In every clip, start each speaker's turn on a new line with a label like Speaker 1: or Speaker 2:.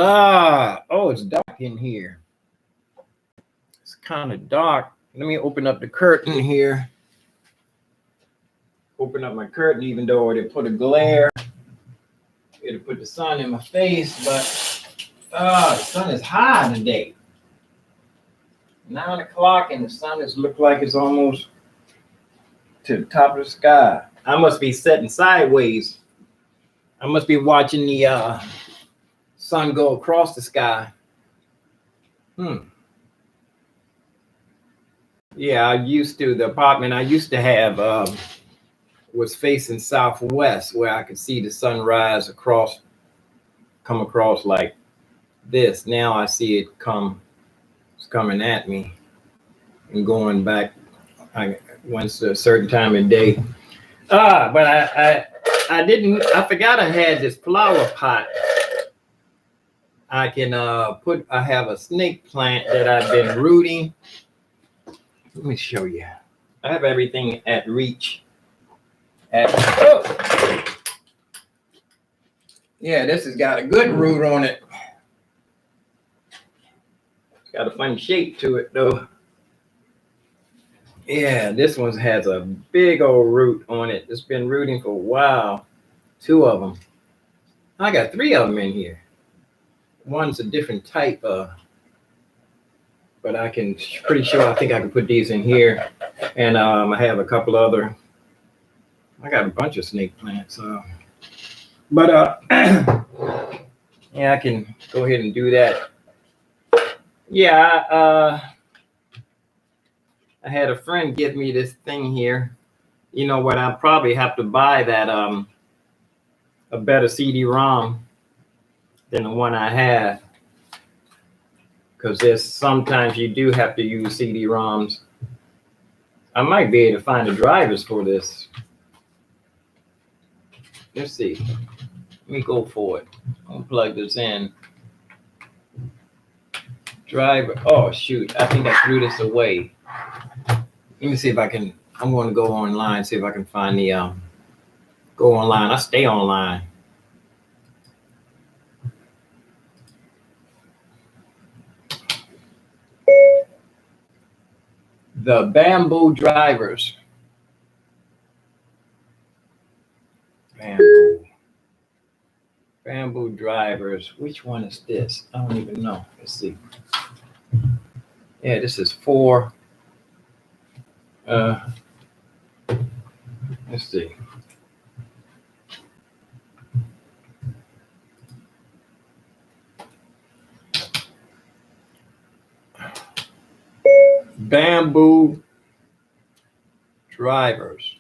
Speaker 1: Oh, it's dark in here. It's kind of dark. Let me open up the curtain here. Open up my curtain, even though it'll put a glare. It'll put the sun in my face, but the sun is high today. 9 o'clock and the sun is look like it's almost to the top of the sky. I must be sitting sideways. I must be watching the sun go across the sky. Yeah, the apartment I used to have was facing southwest, where I could see the sunrise come across like this. Now I see it it's coming at me and going back once a certain time of day. But I forgot I had this flower pot. I have a snake plant that I've been rooting. Let me show you. I have everything at reach. Yeah, this has got a good root on it. It's got a funny shape to it though. Yeah, this one has a big old root on it. It's been rooting for a while. 2 of them. I got 3 of them in here. One's a different type, but pretty sure I think I can put these in here. And I have a couple other. I got a bunch of snake plants. Yeah, I can go ahead and do that. Yeah, I had a friend give me this thing here. You know what? I'll probably have to buy that a better CD-ROM than the one I have, because sometimes you do have to use CD-ROMs. I might be able to find the drivers for this. Let's see. Let me go for it. I'll plug this in. Driver. Oh shoot! I think I threw this away. Let me see if I can. I'm going to go online, see if I can find the go online. I stay online. The bamboo drivers. Bamboo drivers. Which one is this? I don't even know. Let's see. Yeah, this is 4. Let's see. Bamboo drivers.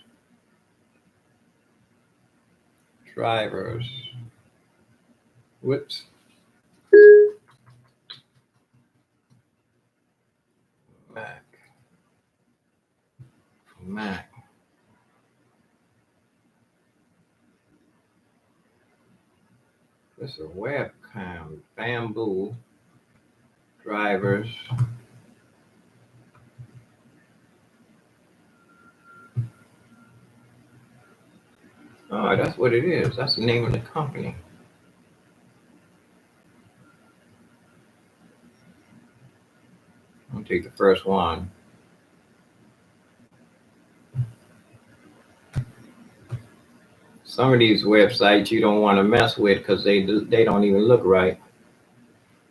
Speaker 1: Whoops. Mac. This is a webcam. Bamboo drivers. Oh, that's what it is. That's the name of the company. I'll take the first one. Some of these websites you don't want to mess with because they don't even look right.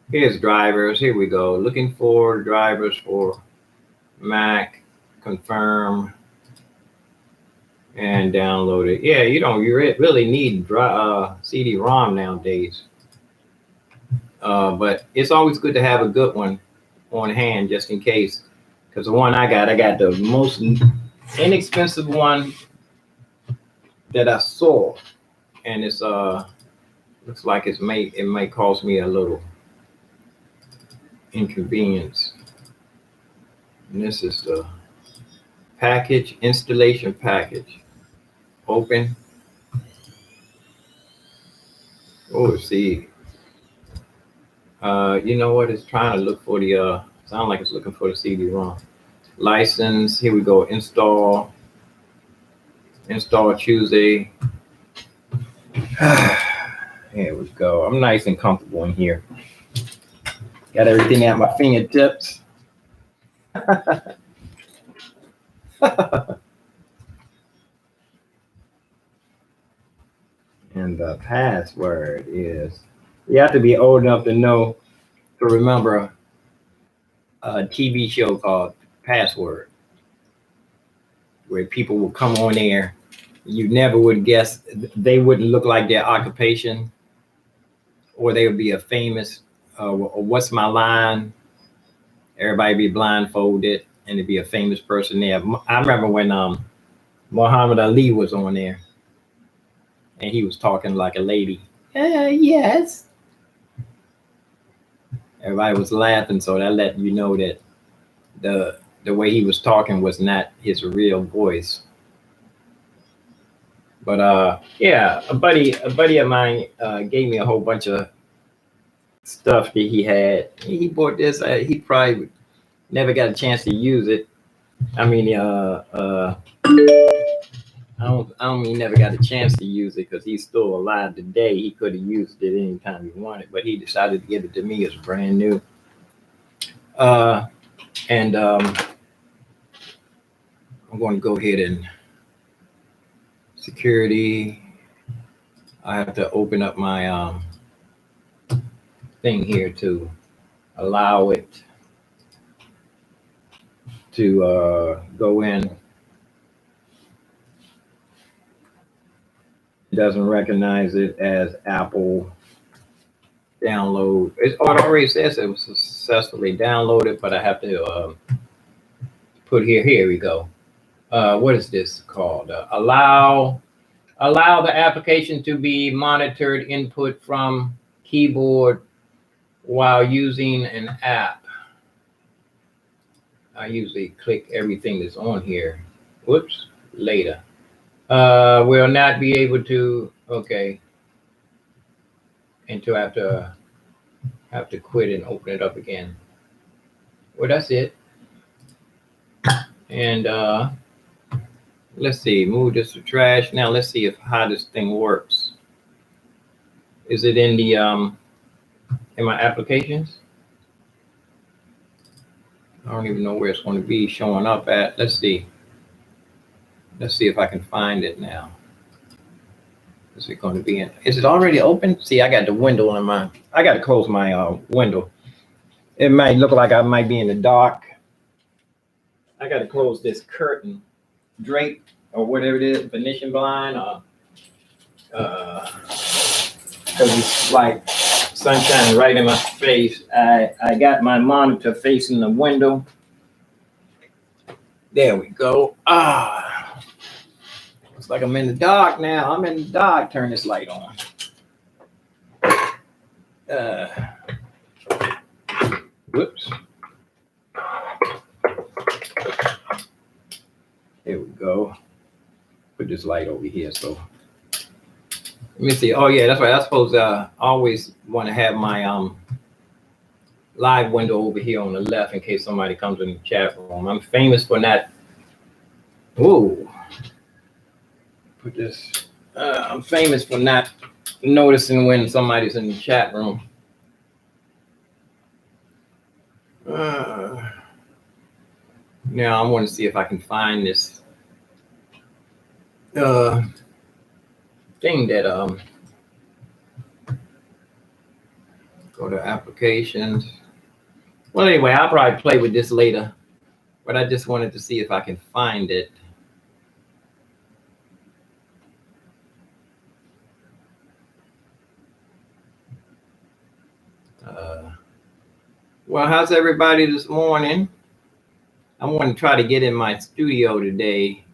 Speaker 1: Here's drivers. Here we go. Looking for drivers for Mac. Confirm and download it. Yeah, you really need CD-ROM nowadays. But it's always good to have a good one on hand just in case. Because the one I got the most inexpensive one that I saw, and it's looks like it may cost me a little inconvenience. And this is the package, installation package. Open. Oh, see. You know what? It's trying to look for the sound like it's looking for the CD-ROM. License. Here we go. Install Tuesday. Here we go. I'm nice and comfortable in here. Got everything at my fingertips. And the password is, you have to be old enough to remember a TV show called Password, where people will come on there. You never would guess, they wouldn't look like their occupation, or they would be a famous, what's my line? Everybody be blindfolded, and it'd be a famous person there. I remember when Muhammad Ali was on there, and he was talking like a lady. Yes. Everybody was laughing, so that let you know that the way he was talking was not his real voice. But yeah, a buddy of mine gave me a whole bunch of stuff that he had. He bought this. He probably never got a chance to use it. I mean, I don't mean never got a chance to use it, because he's still alive today. He could have used it anytime he wanted, but he decided to give it to me. It's brand new. And I'm going to go ahead and security. I have to open up my thing here to allow it to go in. It doesn't recognize it as Apple download. It already says it was successfully downloaded, but I have to put here we go. What is this called? Allow the application to be monitored input from keyboard while using an app. I usually click everything that's on here. Whoops, later. Will not be able to, okay. Until I have to quit and open it up again. Well, that's it. And let's see, move this to trash. Now let's see how this thing works. Is it in the in my applications? I don't even know where it's going to be showing up at. Let's see. Let's see if I can find it now. Is it going to be in? Is it already open? See, I got the window in my. I got to close my window. It might look like I might be in the dark. I got to close this curtain, drape, or whatever it is, Venetian blind, because it's like sunshine right in my face. I got my monitor facing the window. There we go. Looks like I'm in the dark now. I'm in the dark. Turn this light on. Whoops. There we go. Put this light over here. So let me see. Oh yeah, that's right. I suppose I always want to have my live window over here on the left in case somebody comes in the chat room. I'm famous for not. Whoa. Put this. I'm famous for not noticing when somebody's in the chat room. Now I want to see if I can find this thing that go to applications. Well, anyway, I'll probably play with this later, but I just wanted to see if I can find it. Well, how's everybody this morning? I want to try to get in my studio today.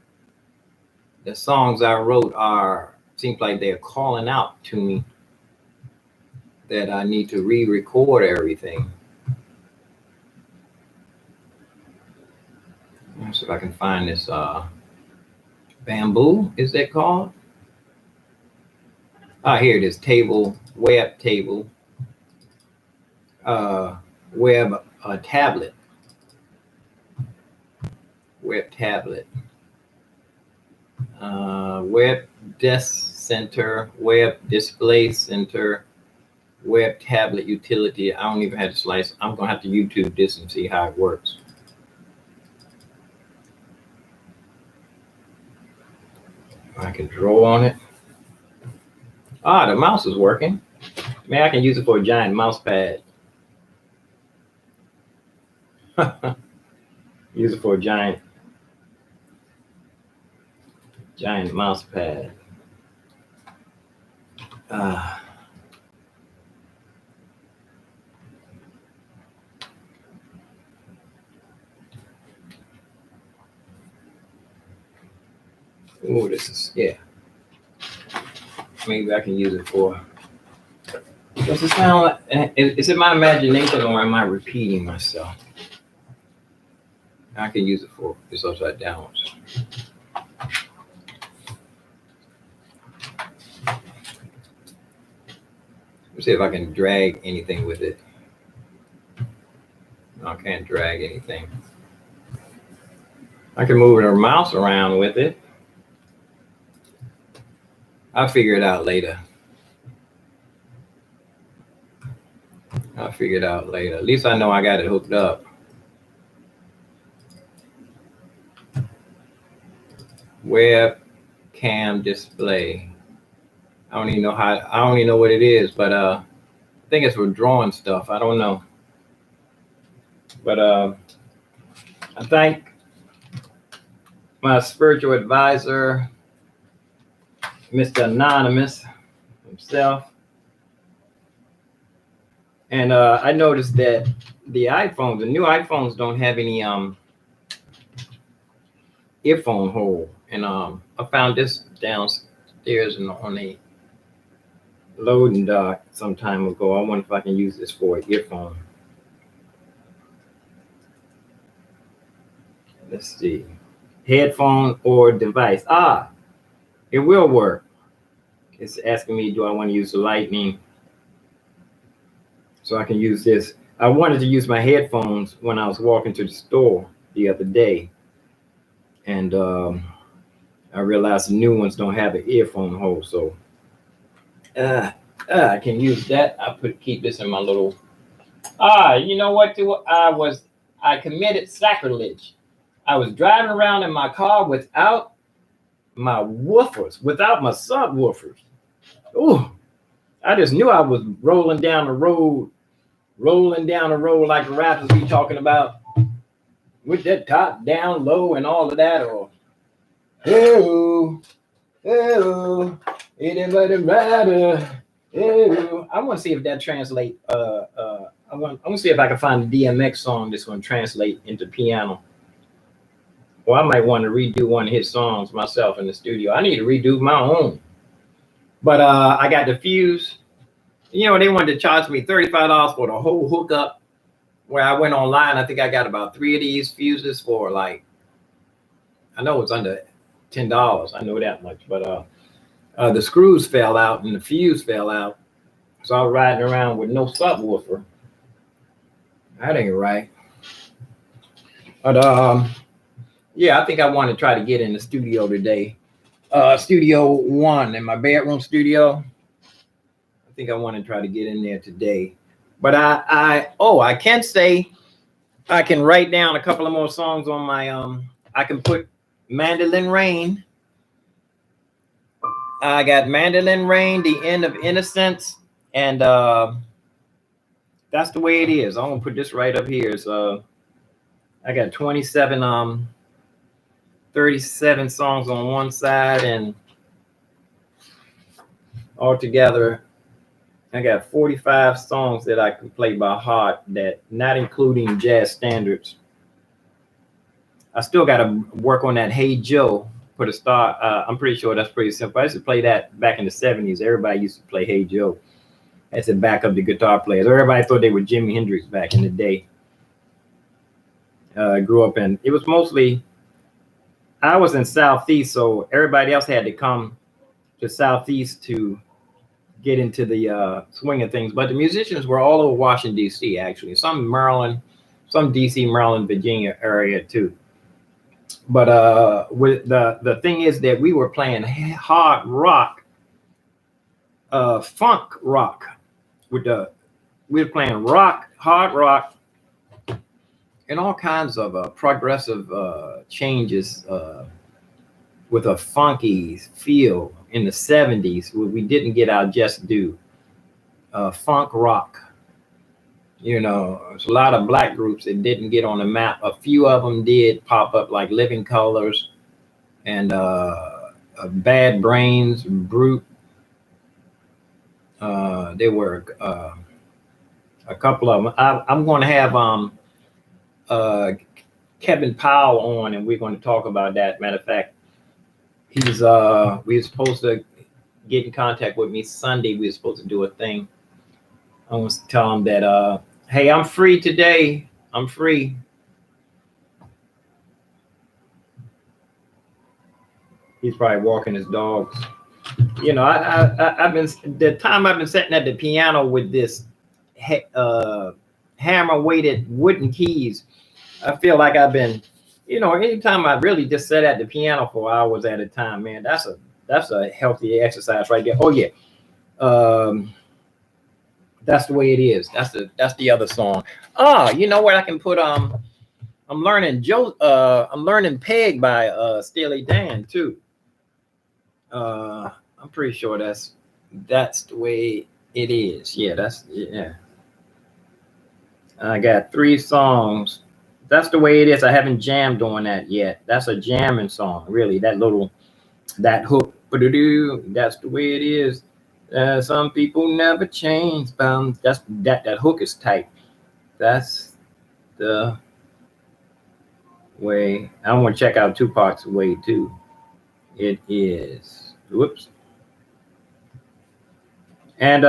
Speaker 1: The songs I wrote seems like they're calling out to me that I need to re-record everything. Let's see if I can find this bamboo, is that called? Here it is, web table, web tablet. Web tablet. Web desk center, web display center, web tablet utility. I don't even have to slice. I'm gonna have to YouTube this and see how it works. I can draw on it. Ah, the mouse is working. Man, I can use it for a giant mouse pad. Use it for a giant mouse pad. Oh, this is, yeah. Maybe I can use it for. Does it sound like, is it my imagination or am I repeating myself? I can use it for this upside down. Let's see if I can drag anything with it. No, I can't drag anything. I can move the mouse around with it. I'll figure it out later. At least I know I got it hooked up. Webcam display. I don't even know what it is, but I think it's for drawing stuff. I don't know. But I thank my spiritual advisor, Mr. Anonymous himself. And I noticed that the new iPhones don't have any earphone hole. And I found this downstairs on a loading dock some time ago. I wonder if I can use this for an earphone. Let's see. Headphone or device. It will work. It's asking me, do I want to use the Lightning? So I can use this. I wanted to use my headphones when I was walking to the store the other day. And I realized the new ones don't have an earphone hole. So I can use that. Keep this in my little. You know what? I committed sacrilege. I was driving around in my car without my woofers, without my subwoofers. Ooh, I just knew I was rolling down the road like the rappers be talking about, with that top down low and all of that, or it doesn't matter. I want to see if that translate. I want to see if I can find a DMX song that's going to translate into piano. Well, I might want to redo one of his songs myself in the studio. I need to redo my own. But I got the fuse. You know, they wanted to charge me $35 for the whole hookup. Where I went online, I think I got about 3 of these fuses for like, I know it's under $10. I know that much. But the screws fell out and the fuse fell out. So I was riding around with no subwoofer. That ain't right. But yeah, I think I want to try to get in the studio today. Studio 1 in my bedroom studio. I think I want to try to get in there today. But I can say I can write down a couple of more songs on my I can put Mandolin Rain. I got Mandolin Rain, The End of Innocence, and that's the way it is. I'm gonna put this right up here. So I got 37 songs on one side, and altogether I got 45 songs that I can play by heart, that not including jazz standards. I still got to work on that Hey Joe, put a star. I'm pretty sure that's pretty simple. I used to play that back in the 70s. Everybody used to play Hey Joe as a backup to guitar players. Everybody thought they were Jimi Hendrix back in the day. I grew up in, it was mostly, I was in Southeast, so everybody else had to come to Southeast to get into the swing of things. But the musicians were all over Washington, D.C., actually. Some Maryland, some D.C., Maryland, Virginia area, too. But with the thing is that we were playing hard rock funk rock with the we were playing rock, hard rock, and all kinds of progressive changes with a funky feel in the 70s where we didn't get our just due. Funk rock. You know, there's a lot of black groups that didn't get on the map. A few of them did pop up, like Living Colors and Bad Brains, Brute. There were a couple of them. I'm going to have uh, Kevin Powell on, and we're going to talk about that. Matter of fact, he's we were supposed to get in contact with me Sunday. We were supposed to do a thing. I want to tell him that, hey, I'm free today. I'm free. He's probably walking his dogs. You know, I've been the time I've been sitting at the piano with this hammer weighted wooden keys. I feel like I've been, you know, anytime I really just sat at the piano for hours at a time, man, that's a healthy exercise right there. Oh yeah. That's the way it is. That's the other song. You know what I can put I'm learning Peg by Steely Dan too. I'm pretty sure that's the way it is. Yeah. I got 3 songs. That's the way it is. I haven't jammed on that yet. That's a jamming song, really. That hook. That's the way it is. Some people never change. That hook is tight. That's the way. I want to check out Tupac's way too. It is. Whoops. And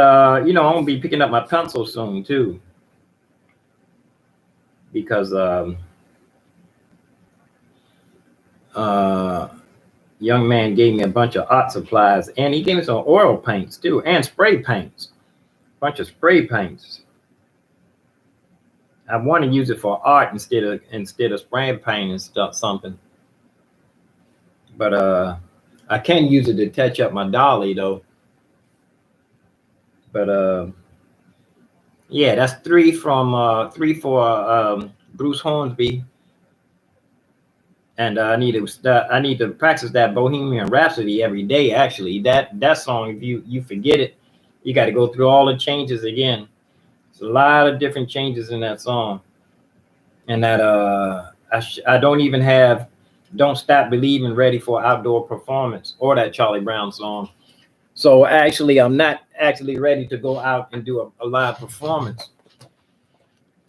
Speaker 1: you know, I'm gonna be picking up my pencil soon too, because young man gave me a bunch of art supplies, and he gave me some oil paints too, and spray paints. A bunch of spray paints. I want to use it for art instead of spray painting something. But I can use it to touch up my dolly though. But yeah, that's 3 for Bruce Hornsby. And I need to practice that Bohemian Rhapsody every day. Actually, that song, if you forget it, you got to go through all the changes again. There's a lot of different changes in that song. And that I don't even have Don't Stop Believing ready for outdoor performance, or that Charlie Brown song. So actually, I'm not actually ready to go out and do a live performance.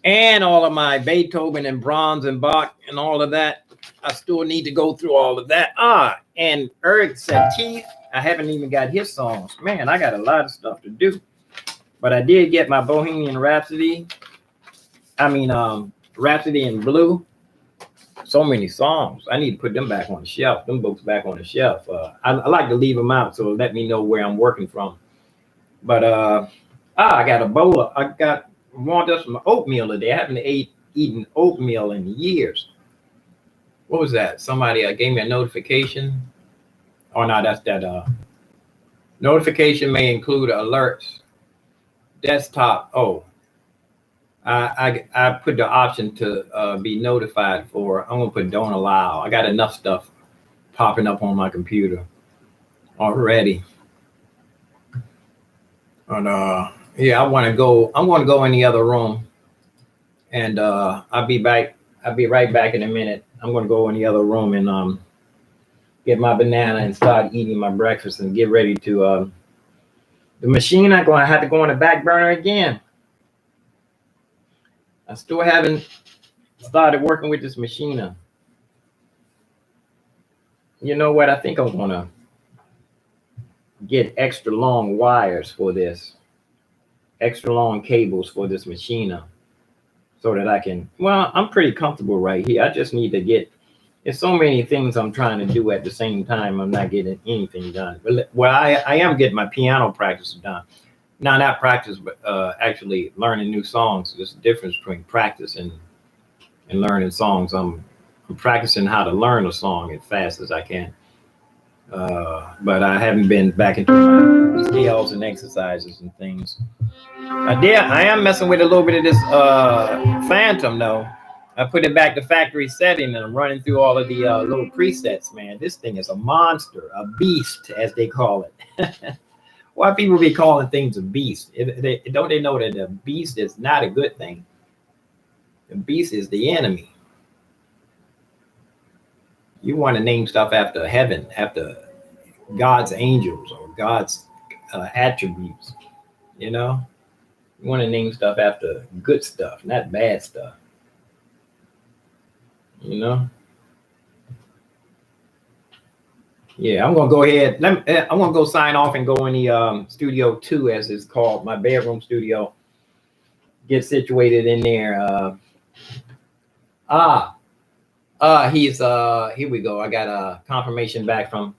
Speaker 1: And all of my Beethoven and Brahms and Bach and all of that, I still need to go through all of that. And Eric Satie, I haven't even got his songs. Man, I got a lot of stuff to do. But I did get my Bohemian Rhapsody. Rhapsody in Blue. So many songs. I need to put them back on the shelf. Them books back on the shelf. I like to leave them out so let me know where I'm working from. But I got a bowl of, I wanted some oatmeal today. I haven't eaten oatmeal in years. What was that? Somebody gave me a notification. Oh no, that's that. Notification may include alerts. Desktop. Oh, I put the option to be notified for. I'm gonna put don't allow. I got enough stuff popping up on my computer already. And yeah, I'm gonna go in the other room, and I'll be back. I'll be right back in a minute. I'm gonna go in the other room and get my banana and start eating my breakfast and get ready to the machine. I'm gonna have to go on the back burner again. I still haven't started working with this machine. You know what? I think I'm gonna get extra long wires for this, extra long cables for this machine, so that I can. Well, I'm pretty comfortable right here. I just need to get. There's so many things I'm trying to do at the same time. I'm not getting anything done. But well, I am getting my piano practice done. Not practice, but actually learning new songs. There's a difference between practice and learning songs. I'm practicing how to learn a song as fast as I can. But I haven't been back into my scales and exercises and things. I am messing with a little bit of this Phantom though. I put it back to factory setting and I'm running through all of the little presets, man. This thing is a monster, a beast, as they call it. Why people be calling things a beast? Don't they know that a beast is not a good thing? The beast is the enemy. You want to name stuff after heaven, after God's angels or God's attributes, you know? You want to name stuff after good stuff, not bad stuff, you know? Yeah, I'm gonna go ahead. I'm gonna go sign off and go in the studio 2, as it's called, my bedroom studio. Get situated in there. He's here we go. I got a confirmation back from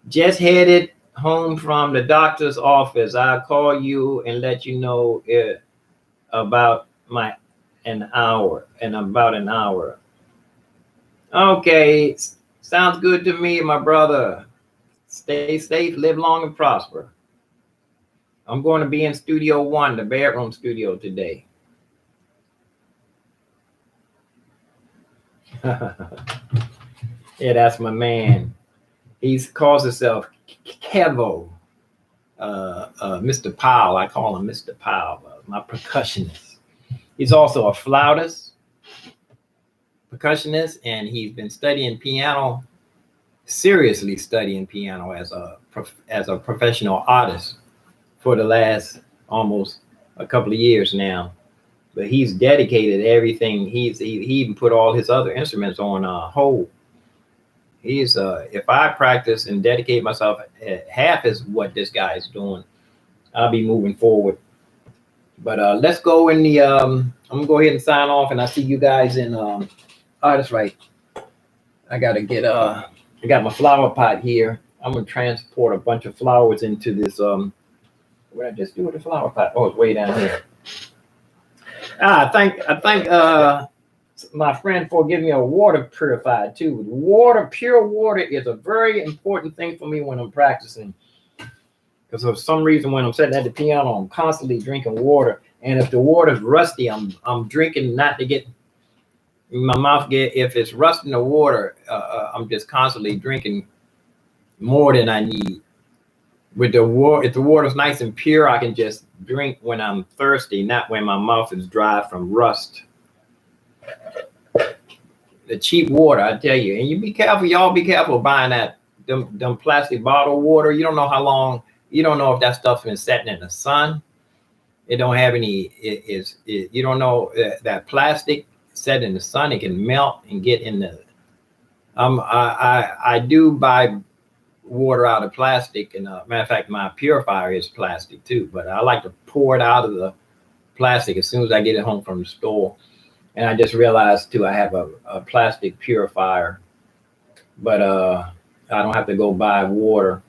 Speaker 1: just headed home from the doctor's office. I'll call you and let you know about about an hour. Okay, sounds good to me, my brother. Stay safe, live long and prosper. I'm going to be in Studio 1, the bedroom studio today. Yeah, that's my man. He calls himself Kevo, Mr. Powell. I call him Mr. Powell, my percussionist. He's also a flautist, percussionist, and he's been studying piano, seriously studying piano as a professional artist for the last almost a couple of years now. But he's dedicated everything. He even put all his other instruments on hold. He's if I practice and dedicate myself at half as what this guy is doing, I'll be moving forward. But let's go in the I'm gonna go ahead and sign off, and I'll see you guys in that's right. I gotta get I got my flower pot here. I'm gonna transport a bunch of flowers into this what did I just do with the flower pot? Oh, it's way down here. I thank my friend for giving me a water purifier too. Pure water is a very important thing for me when I'm practicing. Because for some reason, when I'm sitting at the piano, I'm constantly drinking water. And if the water's rusty, I'm drinking not to get my mouth if it's rusting the water, I'm just constantly drinking more than I need. With the water, if the water's nice and pure, I can just drink when I'm thirsty, not when my mouth is dry from rust. The cheap water, I tell you, and you be careful, y'all be careful buying them plastic bottle water. You don't know how long, you don't know if that stuff's been sitting in the sun. It don't have any, you don't know that plastic set in the sun, it can melt and get in the, I do buy water out of plastic, and matter of fact, my purifier is plastic too, but I like to pour it out of the plastic as soon as I get it home from the store. And I just realized too, I have a plastic purifier, but I don't have to go buy water.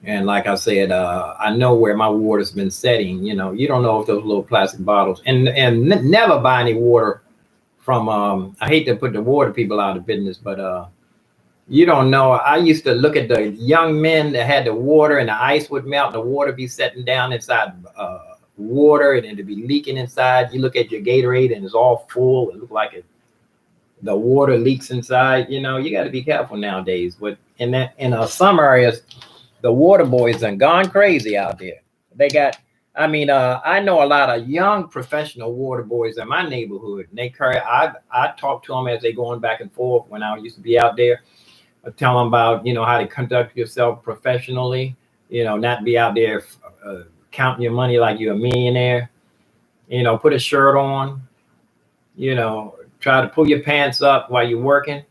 Speaker 1: And like I said, I know where my water's been setting. You know, you don't know if those little plastic bottles, and never buy any water from. I hate to put the water people out of business, but you don't know. I used to look at the young men that had the water, and the ice would melt, and the water be setting down inside water, and it'd be leaking inside. You look at your Gatorade, and it's all full. It look like the water leaks inside. You know, you got to be careful nowadays. But in some areas, the water boys done gone crazy out there. They got, I mean, I know a lot of young professional water boys in my neighborhood. And I talk to them as they going back and forth when I used to be out there. I tell them about, how to conduct yourself professionally, not be out there counting your money like you're a millionaire. Put a shirt on, try to pull your pants up while you're working.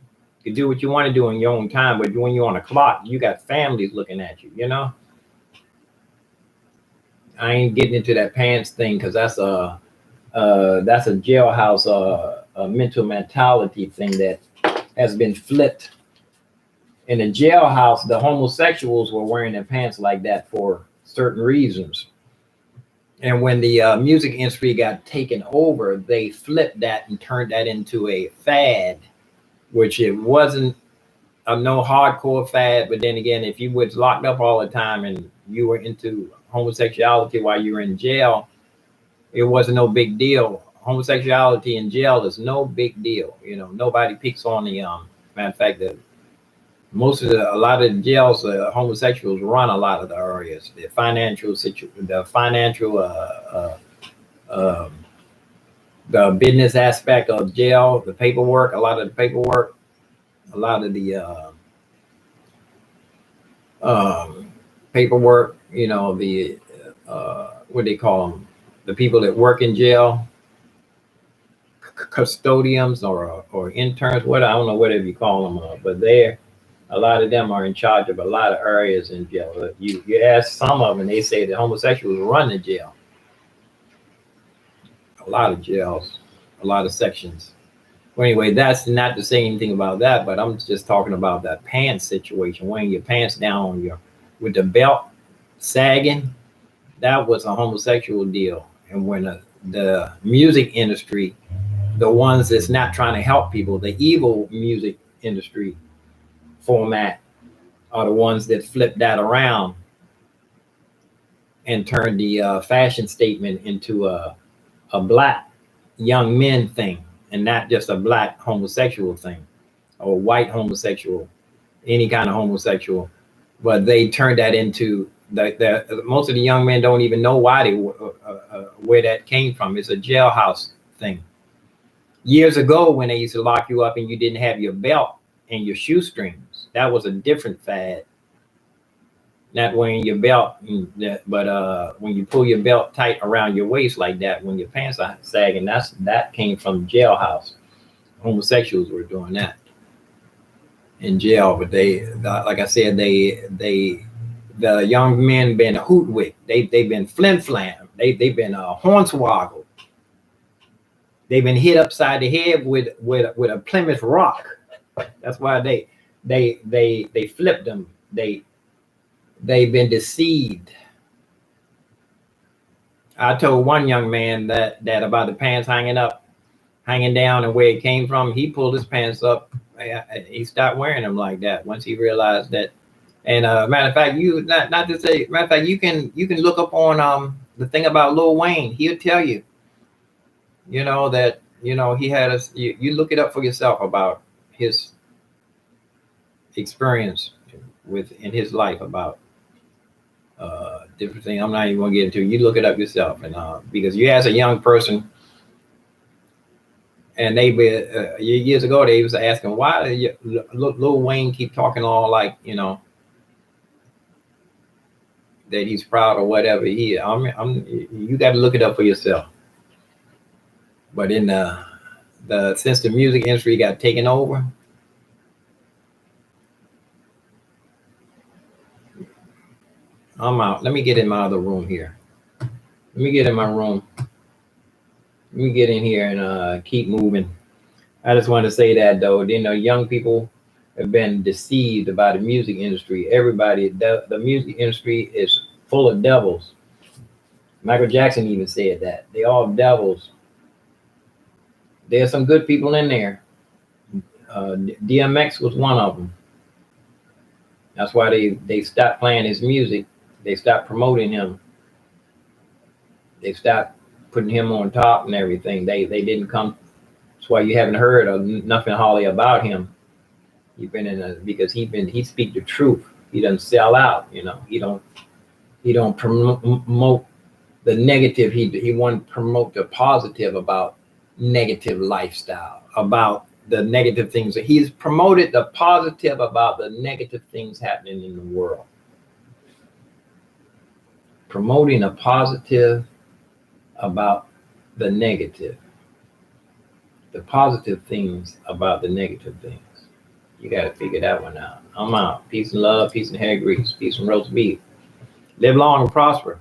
Speaker 1: You can do what you want to do in your own time, but when you're on a clock, you got families looking at you, I ain't getting into that pants thing, because that's a jailhouse a mental mentality thing that has been flipped. In the jailhouse, the homosexuals were wearing their pants like that for certain reasons. And when the music industry got taken over, they flipped that and turned that into a fad, which it wasn't. no hardcore fad, but then again, if you was locked up all the time and you were into homosexuality while you were in jail, it wasn't no big deal. Homosexuality in jail is no big deal. You know, nobody picks on the matter of fact that a lot of the jails, homosexuals run a lot of the areas. Um, the business aspect of jail, the paperwork, a lot of the paperwork, a lot of the paperwork, you know, the what they call them, the people that work in jail, custodians or interns, what I don't know whatever you call them, but a lot of them are in charge of a lot of areas in jail. You ask some of them, they say that homosexuals run the jail. A lot of jails, a lot of sections. Well, anyway, that's not to say anything about that, but I'm just talking about that pants situation, wearing your pants down on with the belt sagging. That was a homosexual deal. And when the music industry, the ones that's not trying to help people, the evil music industry format, are the ones that flip that around and turn the fashion statement into a black young men thing, and not just a black homosexual thing or white homosexual, any kind of homosexual. But they turned that into most of the young men don't even know why where that came from. It's a jailhouse thing. Years ago, when they used to lock you up and you didn't have your belt and your shoestrings, that was a different fad. Not wearing your belt, but when you pull your belt tight around your waist like that, when your pants are sagging, that came from jailhouse. Homosexuals were doing that in jail, but like I said, the young men been hootwick, they've been flim flam, they've been hornswoggled, they've been hit upside the head with a Plymouth Rock. That's why they flipped them. They've been deceived. I told one young man that about the pants hanging down and where it came from. He pulled his pants up. He stopped wearing them like that once he realized that. And matter of fact, you can look up on the thing about Lil Wayne. He'll tell you, that he had us. You look it up for yourself about his experience in his life about different things. I'm not even going to get into it. You look it up yourself, and because you ask a young person, and they years ago they was asking why Lil Wayne keep talking all like that he's proud or whatever. You got to look it up for yourself. But in since the music industry got taken over, I'm out. Let me get in my other room here. Let me get in my room. Let me get in here and keep moving. I just want to say that though, young people have been deceived by the music industry. Everybody, the music industry is full of devils. Michael Jackson even said that. They all devils. There's some good people in there. DMX was one of them. That's why they stopped playing his music. They stopped promoting him. They stopped putting him on top and everything. They didn't come. That's why you haven't heard of nothing hardly about him. He's been because he speak the truth. He doesn't sell out. He don't promote the negative. He want to promote the positive about negative lifestyle, about the negative things. He's promoted the positive about the negative things happening in the world. Promoting a positive about the negative. The positive things about the negative things. You got to figure that one out. I'm out. Peace and love, peace and hair grease, peace and roast beef. Live long and prosper.